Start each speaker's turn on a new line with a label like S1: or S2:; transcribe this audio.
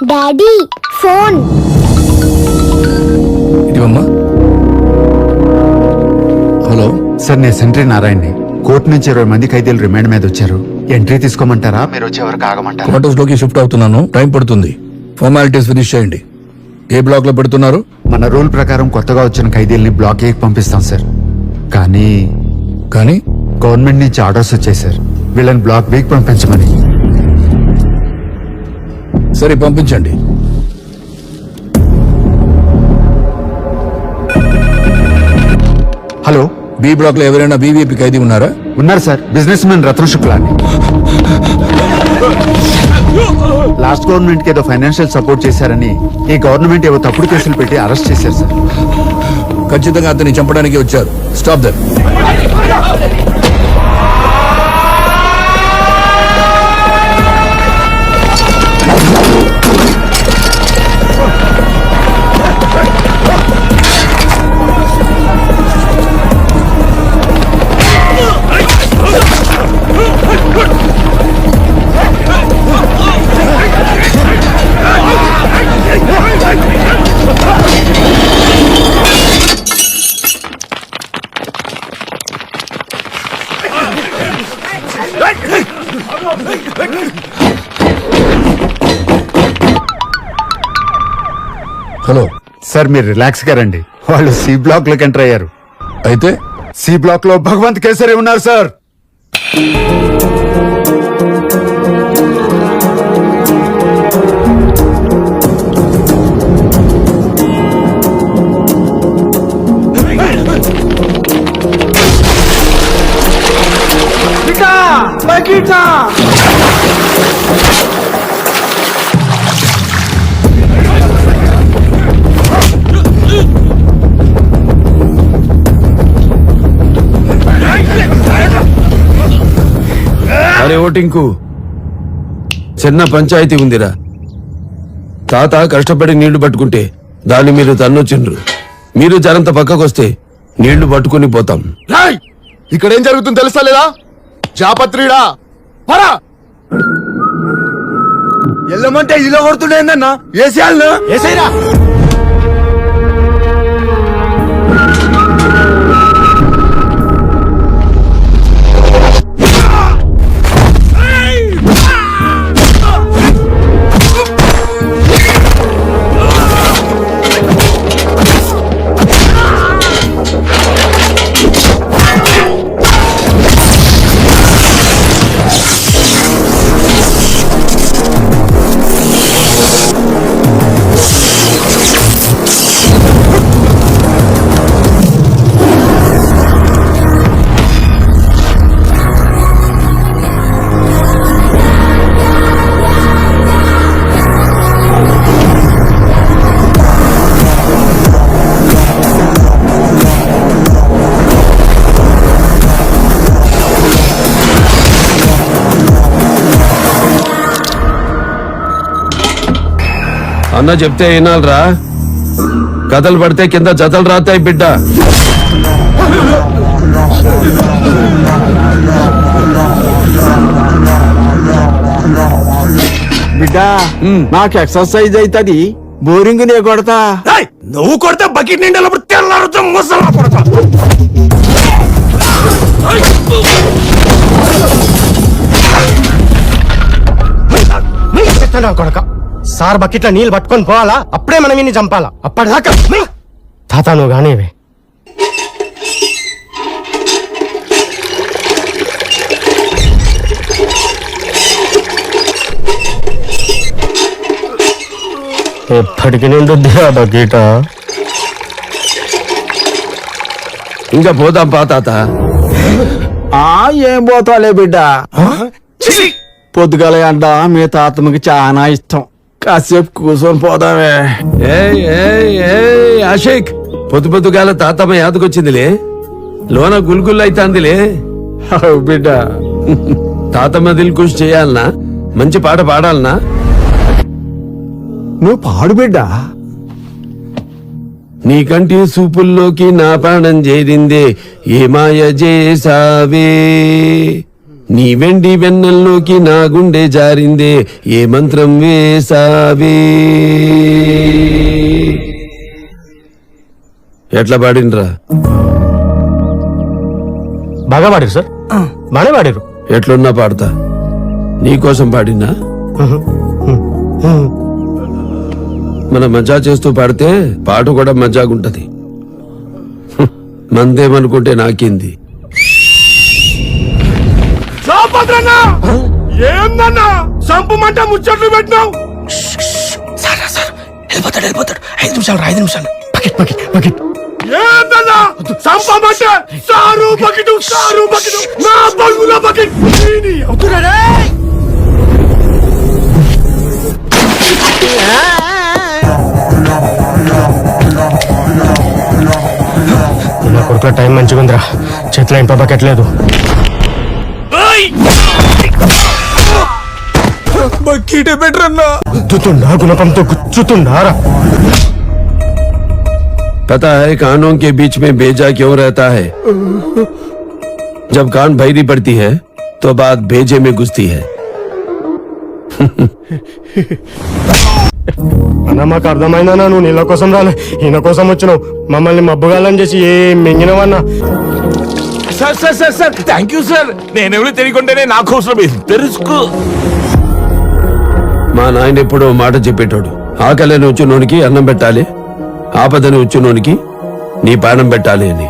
S1: Daddy phone.
S2: ఇదిగమ్మా. Hello
S3: sir, నేను సెంట్రీ నారాయణని. కోర్టు నుంచి 20 మంది ఖైదీలు రిమాండ్ మీద వచ్చారు. ఎంట్రీ తీసుకోమంటారా, మీరు వచ్చే వరకు ఆగమంటారా?
S2: క్వార్టర్స్ లోకి షిఫ్ట్ అవుతున్నాను, టైం పడుతుంది. ఫార్మాలిటీస్ ఫినిష్ చేయండి. ఏ బ్లాక్ లో పెడుతున్నారు?
S3: మన రూల్ ప్రకారం కొత్తగా వచ్చిన ఖైదీల్ని బ్లాక్ ఏకి పంపిస్తాం సార్. కానీ గవర్నమెంట్ నుంచి ఆర్డర్స్ వచ్చాయి సార్, వీళ్ళని బ్లాక్ బీకి పంపించమని.
S2: సరే, పంపించండి.
S3: హలో,
S2: బి బ్లాక్ లో ఎవరైనా బీవీపీ ఖైదీ ఉన్నారా?
S3: ఉన్నారు సార్, బిజినెస్ మ్యాన్ రత్న శుక్లా అని. లాస్ట్ గవర్నమెంట్ కి ఏదో ఫైనాన్షియల్ సపోర్ట్ చేశారని ఈ గవర్నమెంట్ ఏవో తప్పుడు కేసులు పెట్టి అరెస్ట్ చేశారు సార్.
S2: ఖచ్చితంగా అతన్ని చంపడానికి వచ్చారు. Stop that. హలో
S3: సార్, మీరు రిలాక్స్ గా రండి. వాళ్ళు సి బ్లాక్ లోకి ఎంటర్ అయ్యారు.
S2: అయితే
S3: సి బ్లాక్ లో భగవంత్ కేసరి ఉన్నారు సార్.
S4: అరే ఓటింకు చిన్న పంచాయతీ ఉందిరా. తాత కష్టపడి నీళ్లు పట్టుకుంటే దాన్ని మీరు తన్నొచ్చిండ్రు. మీరు జరంత పక్కకొస్తే నీళ్లు పట్టుకుని పోతాం.
S5: ఇక్కడ ఏం జరుగుతుందో తెలుసా లేదా? జాపత్రిడా పరా ఎల్లమంటే ఇలా కొడుతుండేందన్నా. ఏసేయాలనా? ఏసైరా.
S4: అన్న చెప్తే వినాలరా. కథలు పడితే కింద జతలు రాతాయి బిడ్డ.
S5: బిడ్డ, నాకు ఎక్సర్సైజ్ అవుతుంది. బోరింగ్ నే కొడతా.
S4: నువ్వు కొడితే బకెట్ నిండా తెల్లారుతో ముసలా కొడతా.
S5: కొడక సార్ బకెట్ల నీళ్ళు పట్టుకొని పోవాలా? అప్పుడే మనం ఇన్ని చంపాలా? అప్పటిదాకా తాత నువ్వు కానీ ఎప్పటికి నిండుద్ది ఆ బకెట.
S4: ఇంకా పోదాం పా తాత.
S5: ఏం పోతాలే బిడ్డ. పొద్దుగాల అంట మీ తాతమ్మకి చాలా ఇష్టం. కాసేపు కూర్చొని పోదామే.
S4: ఆషేక్, పొద్దు పొద్దుగాల తాతమ్మ యాదకొచ్చిందిలే. లోన గుల్గుల్ అయితాందిలే.
S5: బిడ్డ,
S4: తాతమ్మ దిల్ ఖుష్ చేయాలనా? మంచి పాట పాడాలనా?
S5: నువ్వు పాడు బిడ్డ.
S4: నీ కంటి సూపుల్లోకి నా ప్రాణం చేరిందే, ఏ మాయ చేసావే. నీ వెండి వెన్నెల్లోకి నా గుండె జారిందే ఏ మంత్రం వేసావే. ఎట్లా పాడినరా?
S5: బాగా పాడారు సార్, బాగానే పాడారు.
S4: ఎట్లున్నా పాడతా. నీకోసం పాడినా? మన మజా చేస్తూ పాడితే పాట కూడా మజాగుంటది. మందేమనుకుంటే నాకింది.
S1: ఏందన్నా సంపమంట ముచ్చట్లు పెట్టినావు?
S5: సార్ వెళ్ళిపోతాడు 5 నిమిషాలు 5 నిమిషాలు. Bucket bucket bucket.
S1: ఏందన్నా సంపమంటే సారు బకెట్ నా బంగుల బకెట్
S5: నా కొడుకుల టైం మంచిగా ఉందిరా, చేతిలో ఇంప బకెట్ లేదు.
S1: బకెట్ బెటర్ అన్నా.
S5: గుద్దుతుండా, గుణపంతో గుచ్చుతుండారా.
S4: पता है कानों के बीच में भेजा क्यों रहता है? जब कान भैरी पड़ती है तो बात भेजे में घुसती है.
S5: అన్న మాకు అర్థమైందన్నా, నువ్వు నీళ్ళ కోసం రాలే, ఈయన కోసం వచ్చినావు. మమ్మల్ని మబ్బుగాలని చేసి ఏం మింగినవన్నా.
S1: Sir thank you sir. నేనెవరు తెలియకుండానే నా కోసం తెలుసుకో.
S4: మా నాయన ఎప్పుడో మాట చెప్పేటోడు, ఆకలిని వచ్చునోనికి అన్నం పెట్టాలి, ఆపదని వచ్చునోనికి నీ ప్రాణం పెట్టాలి అని.